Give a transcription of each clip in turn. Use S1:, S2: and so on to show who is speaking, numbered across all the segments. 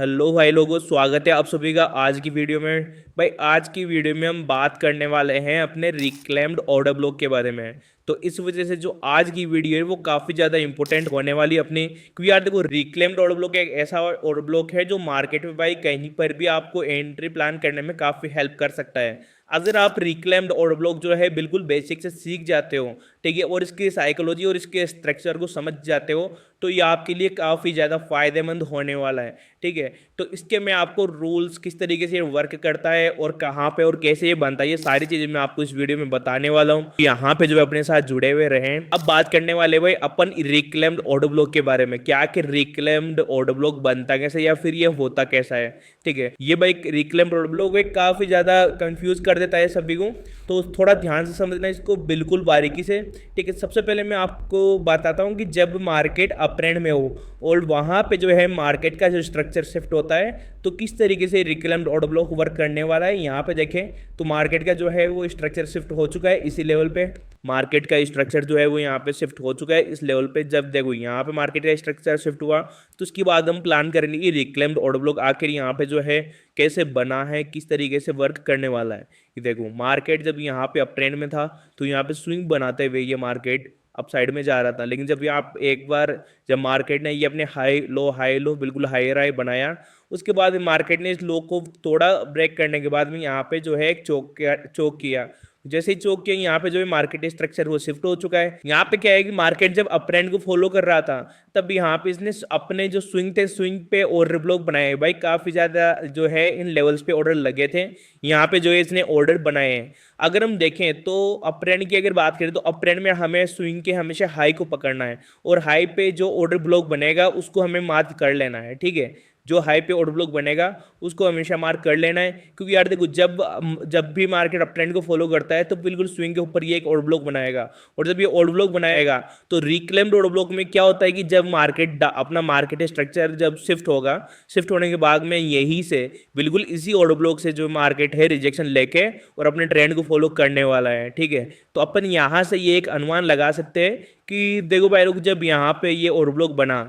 S1: Hello भाई लोगों, स्वागत है आप सभी का आज की वीडियो में। भाई आज की वीडियो में हम बात करने वाले हैं अपने रिक्लेम्ड ऑर्डर ब्लॉक के बारे में। तो इस वजह से जो आज की वीडियो है वो काफ़ी ज़्यादा इंपॉर्टेंट होने वाली है अपनी, क्योंकि यार देखो रिक्लेम्ड ऑर्डर ब्लॉक एक ऐसा ऑर्डर ब्लॉक है जो मार्केट में भाई कहीं पर भी आपको एंट्री प्लान करने में काफ़ी हेल्प कर सकता है। अगर आप रिक्लेम्ड ऑर्डर ब्लॉक जो है बिल्कुल बेसिक से सीख जाते हो, ठीक है, और इसकी साइकोलॉजी और इसके स्ट्रक्चर को समझ जाते हो, तो ये आपके लिए काफ़ी ज़्यादा फायदेमंद होने वाला है। ठीक है, तो इसके मैं आपको रूल्स किस तरीके से वर्क करता है और कहाँ पे और कैसे ये बनता है, ये सारी चीज़ें मैं आपको इस वीडियो में बताने वाला हूँ। यहाँ पे जो अपने साथ जुड़े हुए रहें। अब बात करने वाले भाई अपन रिक्लेम्ड ऑर्डर ब्लॉक के बारे में, क्या कि रिक्लेम्ड ऑर्डर ब्लॉक बनता कैसे या फिर ये होता कैसा है। ठीक है, ये भाई रिक्लेम्ड ऑर्डर ब्लॉक भाई काफ़ी ज़्यादा कंफ्यूज कर देता है सभी को, तो थोड़ा ध्यान से समझना इसको बिल्कुल बारीकी से। ठीक है, सबसे पहले मैं आपको बताता हूँ कि जब मार्केट अपट्रेंड में हो और वहाँ पे जो है मार्केट का जो स्ट्रक्चर शिफ्ट होता है, तो किस तरीके से रिक्लेम्ड ऑर्डर ब्लॉक वर्क करने वाला है। यहाँ पे देखें तो मार्केट का जो है वो स्ट्रक्चर शिफ्ट हो चुका है इसी लेवल पे। मार्केट का स्ट्रक्चर जो है वो यहाँ पे शिफ्ट हो चुका है इस लेवल पे। जब देखो यहाँ पे मार्केट का स्ट्रक्चर शिफ्ट हुआ, तो उसके बाद हम प्लान करेंगे कि रिक्लेम्ड ऑर्डर ब्लॉक आखिर यहाँ पे जो है कैसे बना है, किस तरीके से वर्क करने वाला है। कि देखो मार्केट जब यहाँ पे अप ट्रेंड में था, तो यहाँ पे स्विंग बनाते हुए ये मार्केट अप साइड में जा रहा था, लेकिन जब यहाँ एक बार जब मार्केट ने ये अपने हाई लो बिल्कुल हायर हाई बनाया, उसके बाद मार्केट ने इस लो को थोड़ा ब्रेक करने के बाद में यहाँ पे जो है एक चोक किया। जैसे ही चोक किया, यहाँ पे जो है मार्केट स्ट्रक्चर वो शिफ्ट हो चुका है। यहाँ पे क्या है कि मार्केट जब अप ट्रेंड को फॉलो कर रहा था, तब यहाँ पे इसने अपने जो स्विंग थे, स्विंग पे ऑर्डर ब्लॉक बनाए भाई, काफी ज्यादा जो है इन लेवल्स पे ऑर्डर लगे थे। यहाँ पे जो है इसने ऑर्डर बनाए हैं। अगर हम देखें तो अप ट्रेंड की अगर बात करें, तो अप ट्रेंड में हमें स्विंग के हमेशा हाई को पकड़ना है, और हाई पे जो ऑर्डर ब्लॉक बनेगा उसको हमें मार्क कर लेना है। ठीक है, जो हाई पे ऑर्डर ब्लॉक बनेगा उसको हमेशा मार्क कर लेना है, क्योंकि यार देखो जब भी मार्केट अप ट्रेंड को फॉलो करता है, तो बिल्कुल स्विंग के ऊपर ये एक ऑर्डर ब्लॉक बनाएगा। और जब ये ऑर्डर ब्लॉक बनाएगा, तो रिक्लेम्ड ऑर्डर ब्लॉक में क्या होता है कि जब मार्केट अपना मार्केट स्ट्रक्चर जब शिफ्ट होगा, शिफ्ट होने के बाद में यही से बिल्कुल इसी ऑर्डर ब्लॉक से जो मार्केट है रिजेक्शन लेके और अपने ट्रेंड को फॉलो करने वाला है। ठीक है, तो अपन यहाँ से ये एक अनुमान लगा सकते हैं कि देखो भाई लोग, जब यहाँ पे ये ऑर्डर ब्लॉक बना,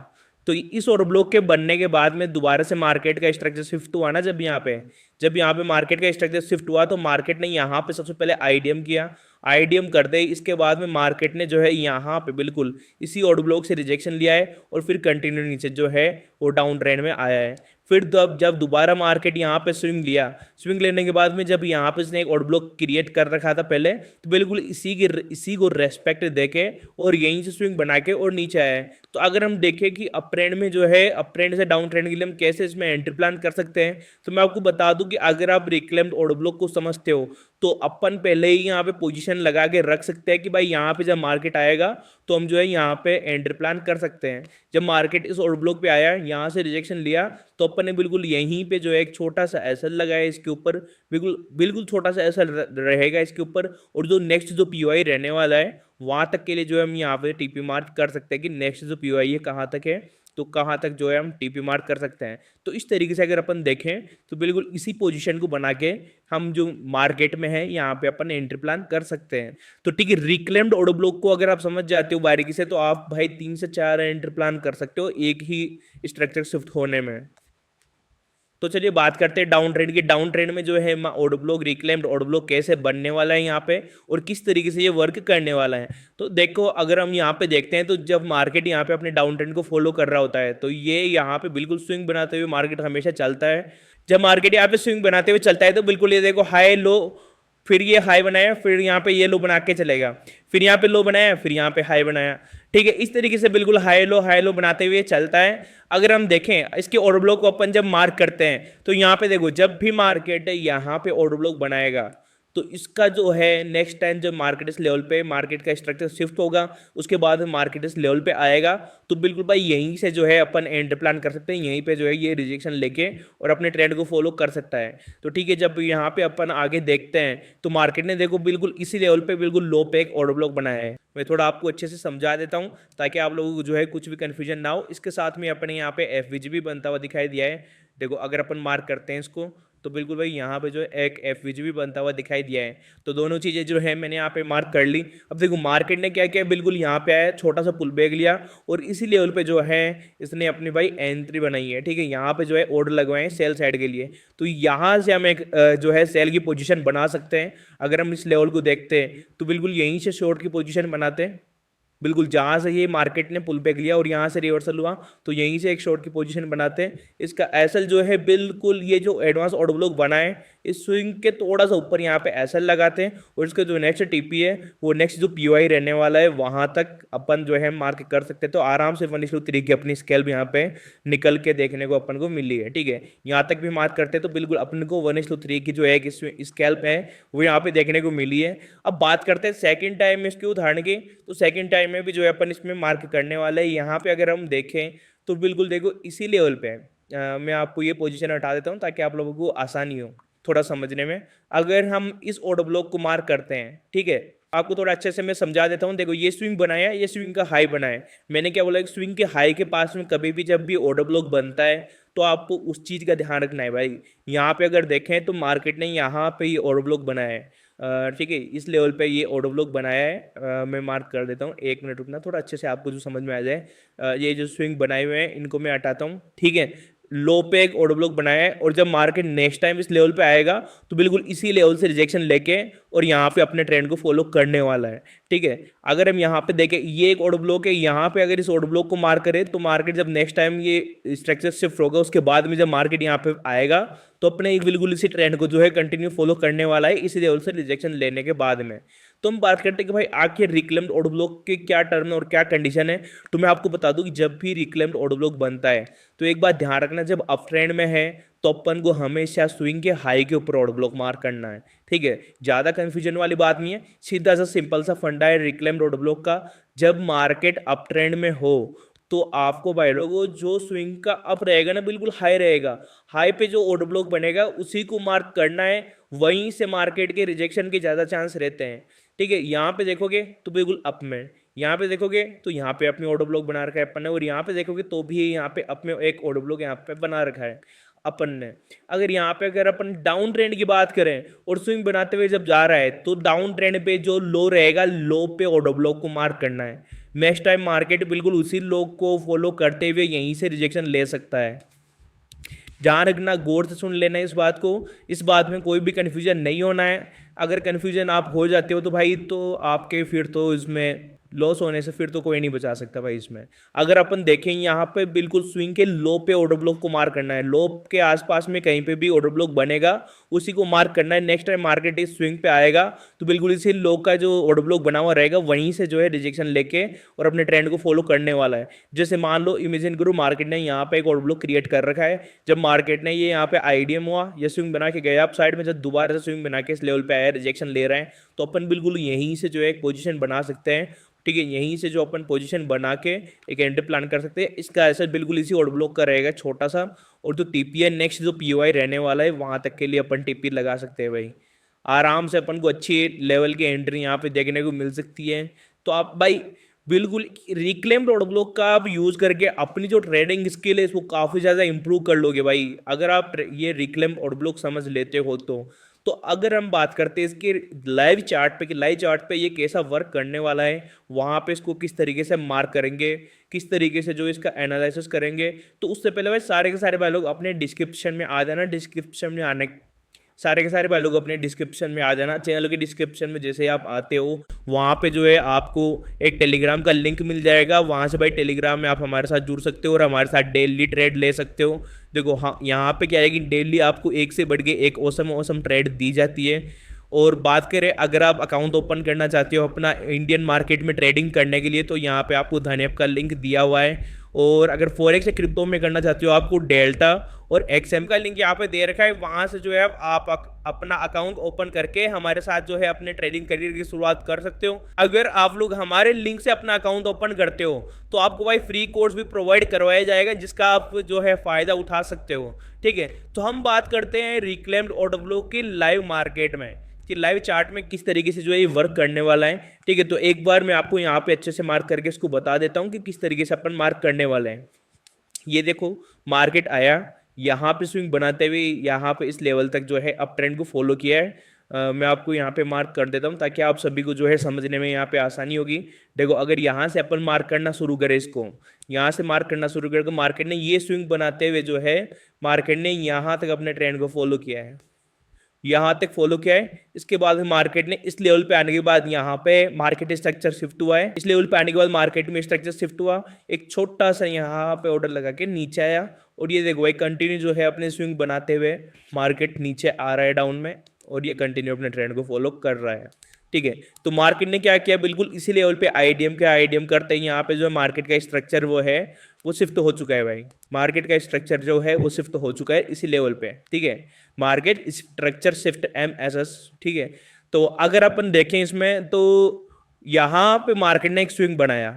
S1: तो इस ऑर्डर ब्लॉक के बनने के बाद में दोबारा से मार्केट का स्ट्रक्चर शिफ्ट हुआ ना, जब यहाँ पे मार्केट का स्ट्रक्चर शिफ्ट हुआ, तो मार्केट ने यहाँ पे सबसे पहले आईडीएम किया। आईडीएम कर दे, इसके बाद में मार्केट ने जो है यहाँ पे बिल्कुल इसी ऑर्डर ब्लॉक से रिजेक्शन लिया है, और फिर कंटिन्यू नीचे जो है वो डाउन ट्रेंड में आया है। फिर जब दोबारा मार्केट यहाँ पे स्विंग लिया, स्विंग लेने के बाद में जब यहाँ पे इसने एक ऑर्डर ब्लॉक क्रिएट कर रखा था पहले, तो बिल्कुल इसी को रेस्पेक्ट देके और यहीं से स्विंग बना के और नीचे आया है। तो अगर हम देखें कि अप ट्रेंड में जो है अप ट्रेंड से डाउन ट्रेंड के लिए हम कैसे इसमें एंट्री प्लान कर सकते हैं, तो मैं आपको बता दूं कि अगर आप रिक्लेम्ड ऑर्डर ब्लॉक को समझते हो, तो अपन पहले ही यहाँ पे पोजीशन लगा के रख सकते हैं कि भाई यहाँ पे जब मार्केट आएगा, तो हम जो है यहाँ पे एंट्री प्लान कर सकते हैं। जब मार्केट इस ऑर्डर ब्लॉक पे आया, यहाँ से रिजेक्शन लिया, तो अपन ने बिल्कुल यहीं पे जो है एक छोटा सा एसएल लगाया इसके ऊपर, बिल्कुल बिल्कुल छोटा सा एसएल रहेगा इसके ऊपर, और जो नेक्स्ट जो पीओआई रहने वाला है वहां तक के लिए जो है हम यहाँ पे टीपी मार्क कर सकते हैं कि नेक्स्ट जो पीओआई है कहाँ तक है, तो कहाँ तक जो है हम टीपी मार्क कर सकते हैं। तो इस तरीके से अगर अपन देखें, तो बिल्कुल इसी पोजीशन को बना के हम जो मार्केट में है यहाँ पे अपन एंट्री प्लान कर सकते हैं। तो ठीक है, रिक्लेम्ड ऑर्डर ब्लॉक को अगर आप समझ जाते हो बारीकी से, तो आप भाई 3 से 4 एंट्री प्लान कर सकते हो एक ही स्ट्रक्चर शिफ्ट होने में। तो चलिए बात करते हैं डाउन ट्रेंड की। डाउन ट्रेंड में जो है order block, reclaimed order block कैसे बनने वाला है यहाँ पे, और किस तरीके से ये वर्क करने वाला है। तो देखो अगर हम यहाँ पे देखते हैं, तो जब मार्केट यहाँ पे अपने डाउन ट्रेंड को फॉलो कर रहा होता है, तो ये यहाँ पे बिल्कुल स्विंग बनाते हुए मार्केट हमेशा चलता है। जब मार्केट यहाँ पे स्विंग बनाते हुए चलता है, तो बिल्कुल ये देखो हाई लो, फिर ये हाई बनाया, फिर यहाँ पे ये लो बना के चलेगा, फिर यहाँ पे लो बनाया, फिर यहाँ पे हाई बनाया। ठीक है, इस तरीके से बिल्कुल हाई लो बनाते हुए चलता है। अगर हम देखें इसके ऑर्डर ब्लॉक को अपन जब मार्क करते हैं, तो यहाँ पे देखो जब भी मार्केट यहाँ पे ऑर्डर ब्लॉक बनाएगा, तो इसका जो है नेक्स्ट टाइम जब मार्केट इस लेवल पे मार्केट का स्ट्रक्चर शिफ्ट होगा, उसके बाद मार्केट इस लेवल पे आएगा, तो बिल्कुल भाई यहीं से जो है अपन एंड प्लान कर सकते हैं, यहीं पे जो है ये रिजेक्शन लेके और अपने ट्रेंड को फॉलो कर सकता है। तो ठीक है, जब यहाँ पे अपन आगे देखते हैं, तो मार्केट ने देखो बिल्कुल इसी लेवल पे बिल्कुल लो पे एक ऑर्डर ब्लॉक बनाया है। मैं थोड़ा आपको अच्छे से समझा देता हूँ ताकि आप लोगों को जो है कुछ भी कन्फ्यूजन ना हो। इसके साथ में अपने यहाँ पे एफवीजी भी बनता हुआ दिखाई दिया है। देखो अगर अपन मार्क करते हैं इसको, तो बिल्कुल भाई यहाँ पे जो है एक एफवीजी भी बनता हुआ दिखाई दिया है। तो दोनों चीज़ें जो है मैंने यहाँ पे मार्क कर ली। अब देखो मार्केट ने क्या किया, बिल्कुल यहाँ पे आया, छोटा सा पुल बैक लिया और इसी लेवल पे जो है इसने अपनी भाई एंट्री बनाई है। ठीक है, यहाँ पे जो है ऑर्डर लगवाए हैं सेल साइड के लिए। तो यहाँ से हम एक जो है सेल की पोजीशन बना सकते हैं। अगर हम इस लेवल को देखते हैं तो बिल्कुल यहीं से शॉर्ट की पोजीशन बनाते हैं। बिल्कुल जहाँ से ये मार्केट ने पुल बैक लिया और यहाँ से रिवर्सल हुआ तो यहीं से एक शॉर्ट की पोजीशन बनाते हैं। इसका एसएल जो है बिल्कुल ये जो एडवांस ऑर्डर ब्लॉक बना है इस स्विंग के थोड़ा सा ऊपर यहाँ पे एसएल लगाते हैं और इसका जो नेक्स्ट टीपी है वो नेक्स्ट जो पीओआई रहने वाला है वहाँ तक अपन जो है मार्क कर सकते हैं। तो आराम से 1:3 की अपनी स्केल भी यहाँ पे निकल के देखने को अपन को मिली है। ठीक है, यहाँ तक भी मार्क करते हैं तो बिल्कुल अपन को 1:3 की जो एक स्केल पे है वो यहाँ पे देखने को मिली है। अब बात करते हैं सेकंड टाइम में इसके उदाहरण की। तो सेकंड टाइम में भी जो है अपन इसमें मार्क करने वाले हैं। यहाँ पे अगर हम देखें तो बिल्कुल देखो इसी लेवल पे मैं आपको ये पोजीशन हटा देता हूँ ताकि आप लोगों को आसानी हो थोड़ा समझने में। अगर हम इस ऑर्डर ब्लॉक को मार्क करते हैं, ठीक है, आपको थोड़ा अच्छे से मैं समझा देता हूँ। देखो ये स्विंग बनाया है, ये स्विंग का हाई बना है। मैंने क्या बोला, एक स्विंग के हाई के पास में कभी भी जब भी ऑर्डर ब्लॉक बनता है तो आपको उस चीज़ का ध्यान रखना है भाई। यहाँ पे अगर देखें तो मार्केट ने यहाँ पे ये ऑर्डर ब्लॉक बनाया है। ठीक है, इस लेवल पे ये ऑर्डर ब्लॉक बनाया है। मैं मार्क कर देता हूँ, 1 मिनट रुकना, थोड़ा अच्छे से आपको जो समझ में आ जाए। ये जो स्विंग बनाए हुए हैं इनको मैं हटाता हूँ। ठीक है, लो पे एक ऑर्डर ब्लॉक बनाया है और जब मार्केट नेक्स्ट टाइम इस लेवल पे आएगा तो बिल्कुल इसी लेवल से रिजेक्शन लेके और यहाँ पे अपने ट्रेंड को फॉलो करने वाला है। ठीक है, अगर हम यहाँ पे देखें ये एक ऑर्डर ब्लॉक है, यहाँ पे अगर इस ऑर्डर ब्लॉक को मार्क करें तो मार्केट जब नेक्स्ट टाइम ये स्ट्रक्चर शिफ्ट होगा उसके बाद में जब मार्केट यहाँ पे आएगा तो अपने बिल्कुल इसी ट्रेंड को जो है कंटिन्यू फॉलो करने वाला है इसी लेवल से रिजेक्शन लेने के बाद में। तो हम बात करते हैं कि भाई आखिर रिक्लेम्ड ऑर्डर ब्लॉक के क्या टर्म है और क्या कंडीशन है। तो मैं आपको बता दूं कि जब भी रिक्लेम्ड ऑर्डर ब्लॉक बनता है तो एक बात ध्यान रखना, जब अप ट्रेंड में है तो अपन को हमेशा स्विंग के हाई के ऊपर ऑर्डर ब्लॉक मार्क करना है। ठीक है, ज़्यादा कंफ्यूजन वाली बात नहीं है, सीधा सा सिंपल सा फंडा है रिक्लेम्ड ऑर्डर ब्लॉक का। जब मार्केट अप ट्रेंड में हो तो आपको भाई लोगों जो स्विंग का अप रहेगा ना बिल्कुल हाई रहेगा, हाई पे जो ऑर्डर ब्लॉक बनेगा उसी को मार्क करना है। वहीं से मार्केट के रिजेक्शन के ज़्यादा चांस रहते हैं। ठीक है, यहाँ पे देखोगे तो बिल्कुल अप में, यहाँ पे देखोगे तो यहाँ पे अपनी ऑर्डर ब्लॉक बना रखा है अपन ने, और यहाँ पे देखोगे तो भी यहाँ पे अपने एक ऑर्डर ब्लॉक यहाँ पे बना रखा है अपन ने। अगर यहाँ पे अगर अपन डाउन ट्रेंड की बात करें और स्विंग बनाते हुए जब जा रहा है तो डाउन ट्रेंड पे जो लो रहेगा लो पे ऑर्डर ब्लॉक को मार्क करना है। नेक्स्ट टाइम मार्केट बिल्कुल उसी लो को फॉलो करते हुए यहीं से रिजेक्शन ले सकता है। ध्यान रखना, गौर से सुन लेना इस बात को, इस बात में कोई भी कन्फ्यूजन नहीं होना है। अगर कन्फ्यूजन आप हो जाते हो तो भाई तो आपके फिर तो इसमें लॉस होने से फिर तो कोई नहीं बचा सकता भाई इसमें। अगर अपन देखें यहाँ पे बिल्कुल स्विंग के लो पे ऑर्डर ब्लॉक को मार्क करना है, लो के आसपास में कहीं पे भी ऑर्डर ब्लॉक बनेगा उसी को मार्क करना है। नेक्स्ट टाइम मार्केट इस स्विंग पे आएगा तो बिल्कुल इसी लो का जो ऑर्डर ब्लॉक बना हुआ रहेगा वहीं से जो है रिजेक्शन लेके और अपने ट्रेंड को फॉलो करने वाला है। जैसे मान लो इमेजिन करो मार्केट ने यहाँ पे एक ऑर्डर ब्लॉक क्रिएट कर रखा है, जब मार्केट ने ये यहाँ पे आईडीएम हुआ या स्विंग बना के गया अप साइड में, जब दोबारा से स्विंग बना के इस लेवल पे आया रिजेक्शन ले रहे हैं तो अपन बिल्कुल यहीं से जो है एक पोजीशन बना सकते हैं। ठीक है, यहीं से जो अपन पोजीशन बना के एक एंट्री प्लान कर सकते हैं। इसका असर बिल्कुल इसी ऑर्डर ब्लॉक का रहेगा छोटा सा, और जो टीपी है नेक्स्ट जो पीओआई रहने वाला है वहां तक के लिए अपन टीपी लगा सकते हैं भाई। आराम से अपन को अच्छी लेवल की एंट्री यहाँ पे देखने को मिल सकती है। तो आप भाई बिल्कुल रिक्लेम्ड ऑर्डर ब्लॉक का आप यूज करके अपनी जो ट्रेडिंग स्किल है इसको काफी ज्यादा इंप्रूव कर लोगे भाई, अगर आप ये रिक्लेम्ड ऑर्डर ब्लॉक समझ लेते हो तो अगर हम बात करते हैं इसके लाइव चार्ट पे कि लाइव चार्ट पे ये कैसा वर्क करने वाला है, वहाँ पे इसको किस तरीके से मार्क करेंगे, किस तरीके से जो इसका एनालिसिस करेंगे, तो उससे पहले भाई सारे के सारे भाई लोग अपने डिस्क्रिप्शन में आ जाना। डिस्क्रिप्शन में आने सारे के सारे भाई लोग अपने डिस्क्रिप्शन में आ जाना। चैनल के डिस्क्रिप्शन में जैसे आप आते हो वहाँ पे जो है आपको एक टेलीग्राम का लिंक मिल जाएगा, वहाँ से भाई टेलीग्राम में आप हमारे साथ जुड़ सकते हो और हमारे साथ डेली ट्रेड ले सकते हो। देखो हाँ, यहाँ पे क्या है कि डेली आपको एक से बढ़ के एक औसम ट्रेड दी जाती है। और बात करें अगर आप अकाउंट ओपन करना चाहते हो अपना इंडियन मार्केट में ट्रेडिंग करने के लिए तो यहाँ पे आपको धन ऐप का लिंक दिया हुआ है। और अगर फॉरेक्स या क्रिप्टो में करना चाहते हो आपको डेल्टा और एक्सएम का लिंक यहाँ पे दे रखा है, वहाँ से जो है आप अपना अकाउंट ओपन करके हमारे साथ जो है अपने ट्रेडिंग करियर की शुरुआत कर सकते हो। अगर आप लोग हमारे लिंक से अपना अकाउंट ओपन करते हो तो आपको भाई फ्री कोर्स भी प्रोवाइड करवाया जाएगा जिसका आप जो है फायदा उठा सकते हो। ठीक है, तो हम बात करते हैं रिक्लेम्ड ऑर्डर ब्लॉक की लाइव मार्केट में कि लाइव चार्ट में किस तरीके से जो है ये वर्क करने वाला है। ठीक है, तो एक बार मैं आपको यहाँ पे अच्छे से मार्क करके इसको बता देता हूँ कि किस तरीके से अपन मार्क करने वाले हैं। ये देखो मार्केट आया, यहाँ पे स्विंग बनाते हुए यहाँ पे इस लेवल तक जो है अप ट्रेंड को फॉलो किया है। मैं आपको यहाँ पे मार्क कर देता हूँ ताकि आप सभी को जो है समझने में यहाँ पे आसानी होगी। देखो अगर यहाँ से अपन मार्क करना शुरू करें, इसको यहाँ से मार्क करना शुरू करें, तो मार्केट ने ये स्विंग बनाते हुए जो है मार्केट ने यहाँ तक अपने ट्रेंड को फॉलो किया है, यहाँ तक फॉलो किया है। इसके बाद मार्केट ने इस लेवल पे आने के बाद यहाँ पे मार्केट स्ट्रक्चर शिफ्ट हुआ है। इस लेवल पे आने के बाद मार्केट में स्ट्रक्चर शिफ्ट हुआ, एक छोटा सा यहाँ पे ऑर्डर लगा के नीचे आया, और ये देखो एक कंटिन्यू जो है अपने स्विंग बनाते हुए मार्केट नीचे आ रहा है डाउन में, और ये कंटिन्यू अपने ट्रेंड को फॉलो कर रहा है। ठीक है, तो मार्केट ने क्या किया, बिल्कुल इसी लेवल पे आईडीएम करते ही यहाँ पे जो मार्केट का स्ट्रक्चर वो शिफ्ट हो चुका है भाई। मार्केट का स्ट्रक्चर जो है वो शिफ्ट हो चुका है इसी लेवल पे। ठीक है, मार्केट स्ट्रक्चर शिफ्ट MSS। ठीक है, तो अगर अपन देखें इसमें तो यहाँ पे मार्केट ने एक स्विंग बनाया।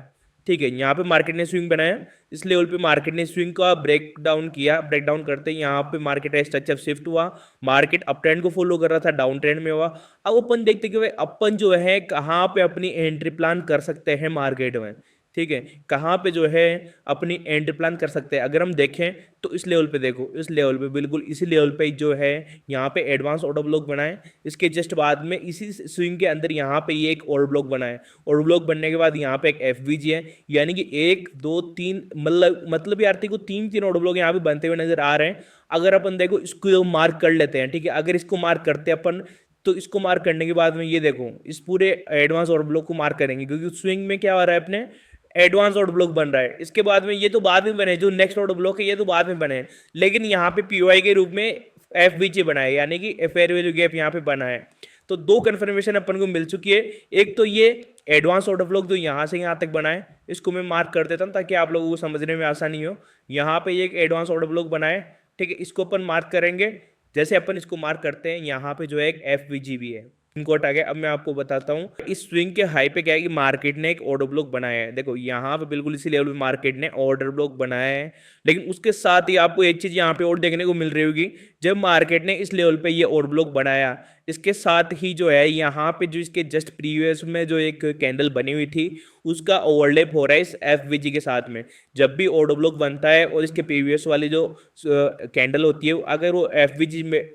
S1: ठीक है, यहाँ पे मार्केट ने स्विंग बनाया, इस लेवल पे मार्केट ने स्विंग का ब्रेक डाउन किया, ब्रेक डाउन करते ही यहाँ पे मार्केट का स्ट्रक्चर शिफ्ट हुआ, मार्केट अप ट्रेंड को फॉलो कर रहा था, डाउन ट्रेंड में हुआ। अब अपन देखते कि भाई अपन जो है कहाँ पे अपनी एंट्री प्लान कर सकते हैं मार्केट में। ठीक है, कहाँ पे जो है अपनी एंट्री प्लान कर सकते हैं, अगर हम देखें तो इस लेवल पे देखो, इस लेवल पे बिल्कुल इसी लेवल पे जो है यहाँ पे एडवांस ऑर्डर ब्लॉक बनाए, इसके जस्ट बाद में इसी स्विंग के अंदर यहाँ पे ये एक ऑर्डर ब्लॉक बनाए, ऑर्डर ब्लॉक बनने के बाद यहाँ पे एक FVG है, यानी कि 1 2 3 मतलब यार को तीन ऑर्डर ब्लॉक यहाँ पे बनते हुए नजर आ रहे हैं। अगर अपन देखो इसको मार्क कर लेते हैं, ठीक है, अगर इसको मार्क करते हैं अपन, तो इसको मार्क करने के बाद में ये देखो इस पूरे एडवांस ऑर्डर ब्लॉक को मार्क करेंगे, क्योंकि स्विंग में क्या हो रहा है अपने एडवांस ऑर्डर ब्लॉक बन रहा है। इसके बाद में ये तो बाद में बने, जो नेक्स्ट ऑर्डर ब्लॉक है ये तो बाद में बने, लेकिन यहाँ पे POI के रूप में FVG बना है, यानी कि फेयर वैल्यू गैप यहाँ पे बना है। तो दो कन्फर्मेशन अपन को मिल चुकी है, एक तो ये एडवांस ऑर्डर ब्लॉक जो यहाँ से यहाँ तक बना है, इसको मैं मार्क कर देता हूँ ताकि आप लोगों को समझने में आसानी हो। यहाँ पे ये एक एडवांस ऑर्डर ब्लॉक बना है, ठीक है, इसको अपन मार्क करेंगे। जैसे अपन इसको मार्क करते हैं, यहाँ पे जो है एक FVG भी है, इनको हटा के अब मैं आपको बताता हूँ इस स्विंग के हाई पे क्या है कि मार्केट ने एक ऑर्डर ब्लॉक बनाया है। देखो यहाँ पे बिल्कुल इसी लेवल पे मार्केट ने ऑर्डर ब्लॉक बनाया है, लेकिन उसके साथ ही आपको एक चीज यहाँ पे और देखने को मिल रही होगी, जब मार्केट ने इस लेवल पे ये ऑर्डर ब्लॉक बनाया, इसके साथ ही जो है यहाँ पे जो इसके जस्ट प्रीवियस में जो एक कैंडल बनी हुई थी उसका ओवरलैप हो रहा है इस FVG के साथ में। जब भी ऑर्डर ब्लॉक बनता है और इसके प्रीवियस वाली जो कैंडल होती है, अगर वो FVG में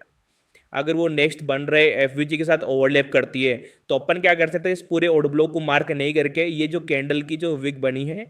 S1: अगर वो नेक्स्ट बन रहे FVG के साथ ओवरलैप करती है, तो अपन क्या कर सकते हैं, इस पूरे ऑर्डर ब्लॉक को मार्क नहीं करके ये जो कैंडल की जो विग बनी है,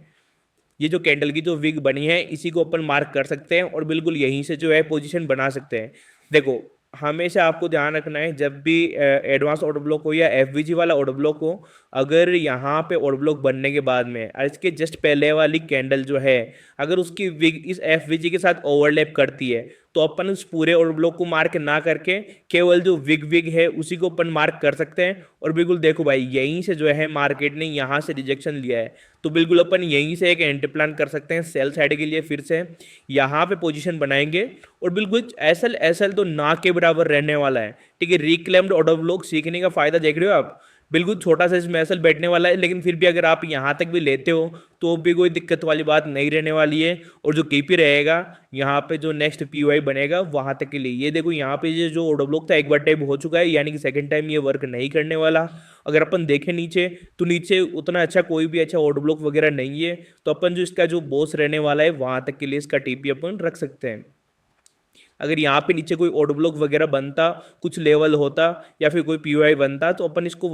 S1: ये जो कैंडल की जो विग बनी है, इसी को अपन मार्क कर सकते हैं और बिल्कुल यहीं से जो है पोजीशन बना सकते हैं। देखो हमेशा आपको ध्यान रखना है, जब भी एडवांस ऑर्डर ब्लॉक हो या FVG वाला ऑर्डर ब्लॉक हो, अगर यहाँ पे ऑर्डर ब्लॉक बनने के बाद में इसके जस्ट पहले वाली कैंडल जो है, अगर उसकी विग इस FVG के साथ ओवरलैप करती है, तो अपन उस पूरे ऑर्डर ब्लॉक को मार्क ना करके केवल जो विग है उसी को अपन मार्क कर सकते हैं। और बिल्कुल देखो भाई, यहीं से जो है मार्केट ने यहाँ से रिजेक्शन लिया है, तो बिल्कुल अपन यहीं से एक एंट्री प्लान कर सकते हैं सेल साइड के लिए, फिर से यहाँ पे पोजीशन बनाएंगे और बिल्कुल एसएल तो ना के बराबर रहने वाला है। ठीक है, रिक्लेम्ड ऑर्डर ब्लॉक सीखने का फायदा देख रहे हो आप, बिल्कुल छोटा सा इसमें एसएल बैठने वाला है, लेकिन फिर भी अगर आप यहाँ तक भी लेते हो तो भी कोई दिक्कत वाली बात नहीं रहने वाली है। और जो KP रहेगा यहाँ पे, जो नेक्स्ट POI बनेगा वहां तक के लिए, ये देखो यहाँ पे ये जो ऑर्डर ब्लॉक था एक बार टाइप हो चुका है, यानी कि सेकंड टाइम ये वर्क नहीं करने वाला। अगर अपन देखें नीचे, तो नीचे उतना अच्छा कोई भी अच्छा ऑर्डर ब्लॉक वगैरह नहीं है, तो अपन जो इसका जो बॉस रहने वाला है वहां तक के लिए इसका TP अपन रख सकते हैं। अगर यहाँ पे नीचे कोई ऑर्डर ब्लॉक वगैरह बनता, कुछ लेवल होता या फिर कोई POI बनता, तो अपन इसको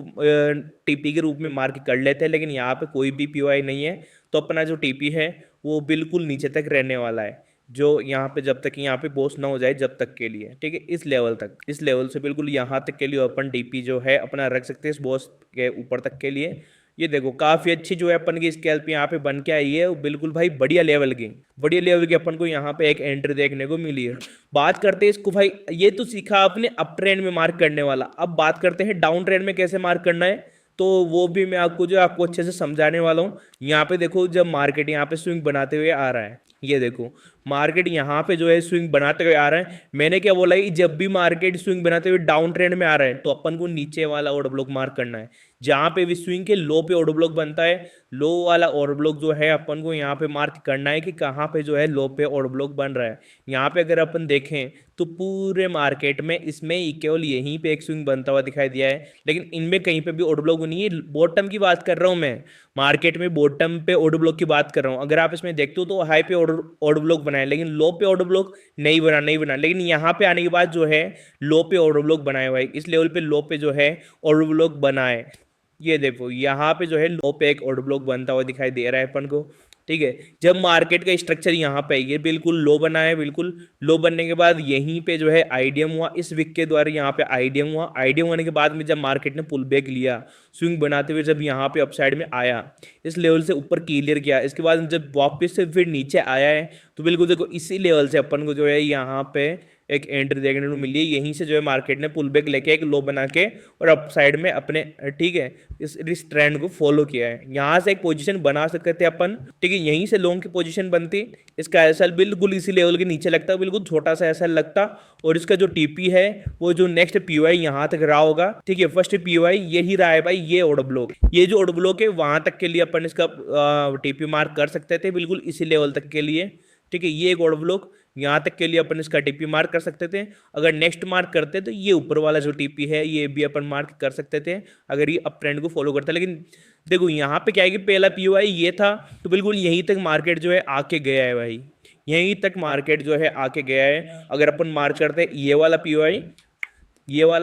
S1: TP के रूप में मार्क कर लेते हैं, लेकिन यहाँ पे कोई भी POI नहीं है, तो अपना जो TP है वो बिल्कुल नीचे तक रहने वाला है, जो यहाँ पे जब तक यहाँ पे बॉस ना हो जाए जब तक के लिए। ठीक है, इस लेवल तक, इस लेवल से बिल्कुल यहाँ तक के लिए अपन TP जो है अपना रख सकते हैं इस बॉस के ऊपर तक के लिए। ये देखो काफी अच्छी जो है अपन की स्कैल्प यहाँ पे बन के आई है, बिल्कुल भाई बढ़िया लेवल की अपन को यहाँ पे एक एंट्री देखने को मिली है। बात करते हैं इसको भाई, ये तो सीखा आपने अप ट्रेंड में मार्क करने वाला, अब बात करते हैं डाउन ट्रेंड में कैसे मार्क करना है, तो वो भी मैं आपको अच्छे से समझाने वाला हूँ। यहाँ पे देखो, जब मार्केट यहाँ पे स्विंग बनाते हुए आ रहा है, ये देखो मार्केट यहाँ पे जो है स्विंग बनाते हुए आ रहा है, मैंने क्या बोला कि जब भी मार्केट स्विंग बनाते हुए डाउन ट्रेंड में आ रहा है, तो अपन को नीचे वाला ऑर्डर ब्लॉक मार्क करना है। जहां पे भी स्विंग के लो पे ऑर्डर ब्लॉक बनता है, लो वाला ऑर्डर ब्लॉक जो है अपन को यहाँ पे मार्क करना है कि कहाँ पे जो है लो पे ऑर्डर ब्लॉक बन रहा है। यहाँ पे अगर अपन देखें तो पूरे मार्केट में इसमें केवल यहीं पे एक स्विंग बनता हुआ दिखाई दिया है, लेकिन इनमें कहीं पे भी ऑर्डर ब्लॉक नहीं है। बॉटम की बात कर रहा हूँ मैं, मार्केट में बॉटम पे ऑर्डर ब्लॉक की बात कर रहा हूँ। अगर आप इसमें देखते हो तो हाई पे ऑर्डर ब्लॉक बनाया, लेकिन लो पे ऑर्डर ब्लॉक नहीं बना। लेकिन यहाँ पे आने के बाद जो है लो पे ऑर्डर ब्लॉक बनाया हुआ है, इस लेवल पे लो पे जो है ऑर्डर ब्लॉक बना है। ये देखो यहाँ पे जो है लो पे एक ऑर्डर ब्लॉक बनता हुआ दिखाई दे रहा है अपन को, ठीक है। जब मार्केट का स्ट्रक्चर यहाँ पे ये बिल्कुल लो बना है, बिल्कुल लो बनने के बाद यहीं पे जो है आईडीएम हुआ, इस विक के द्वारा यहाँ पे आईडीएम हुआ। आईडीएम होने के बाद में जब मार्केट ने पुल बैक लिया, स्विंग बनाते हुए जब यहाँ पे अपसाइड में आया, इस लेवल से ऊपर क्लियर किया, इसके बाद जब वापस से फिर नीचे आया है, तो बिल्कुल देखो इसी लेवल से अपन को जो है यहाँ पे एक एंट्री देखने को मिली है। यहीं से जो है मार्केट ने पुल बैक लेके एक लो बना के और अप साइड में अपने, ठीक है, इस ट्रेंड को फॉलो किया है। यहाँ से एक पोजीशन बना सकते थे अपन, ठीक है, यहीं से लॉन्ग की पोजीशन बनती, इसका एसएल बिल्कुल इसी लेवल के नीचे लगता, बिल्कुल छोटा सा एसएल लगता, और इसका जो टीपी है वो जो नेक्स्ट पीओआई यहाँ तक रहा होगा, ठीक है, फर्स्ट पीओआई यही रहा है भाई, ये ऑर्डर ब्लॉक, ये जो ऑर्डर ब्लॉक है वहां तक के लिए अपन इसका टीपी मार्क कर सकते थे, बिल्कुल इसी लेवल तक के लिए, ठीक है। ये एक ऑर्डर ब्लॉक यहाँ तक के लिए अपन इसका टीपी मार्क कर सकते थे। अगर नेक्स्ट मार्क करते तो ये ऊपर वाला जो टीपी है ये भी अपन मार्क कर सकते थे, अगर ये अप ट्रेंड को फॉलो करता। लेकिन देखो यहाँ पे क्या है कि पहला पीओआई ये था, तो बिल्कुल यहीं तक मार्केट जो है आके गया है भाई, यहीं तक मार्केट जो है आके गया है। अगर अपन मार्क करते हैं ये वाला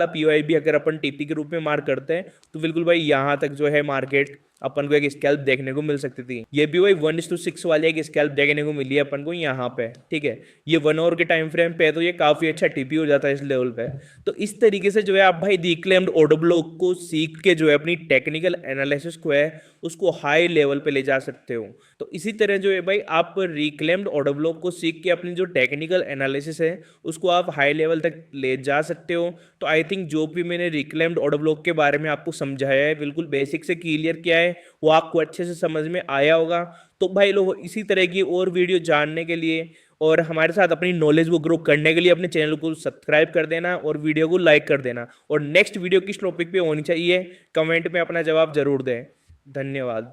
S1: पीओआई भी अगर अपन टीपी के रूप में मार्क करते हैं, तो बिल्कुल भाई यहाँ तक जो है मार्केट अपन को एक स्कैल्प देखने को मिल सकती थी। ये भी वही 1:6 वाली एक स्कैल्प देखने को मिली है अपन को यहाँ पे, ठीक है। ये 1 आवर के टाइम फ्रेम पे है, तो ये काफी अच्छा टीपी हो जाता है इस लेवल पे। तो इस तरीके से जो है आप भाई रिक्लेम्ड ऑर्डर ब्लॉक को सीख के जो है अपनी टेक्निकल एनालिसिस को है उसको हाई लेवल पे ले जा सकते हो। तो इसी तरह जो है भाई आप रिक्लेम्ड ऑर्डर ब्लॉक को सीख के अपनी जो टेक्निकल एनालिसिस है उसको आप हाई लेवल तक ले जा सकते हो। तो आई थिंक जो भी मैंने रिक्लेम्ड ऑर्डर ब्लॉक के बारे में आपको समझाया है, बिल्कुल बेसिक से क्लियर किया है, वो आपको अच्छे से समझ में आया होगा। तो भाई लोग इसी तरह की और वीडियो जानने के लिए और हमारे साथ अपनी नॉलेज को ग्रो करने के लिए अपने चैनल को सब्सक्राइब कर देना और वीडियो को लाइक कर देना। और नेक्स्ट वीडियो किस टॉपिक पे होनी चाहिए कमेंट में अपना जवाब जरूर दें। धन्यवाद।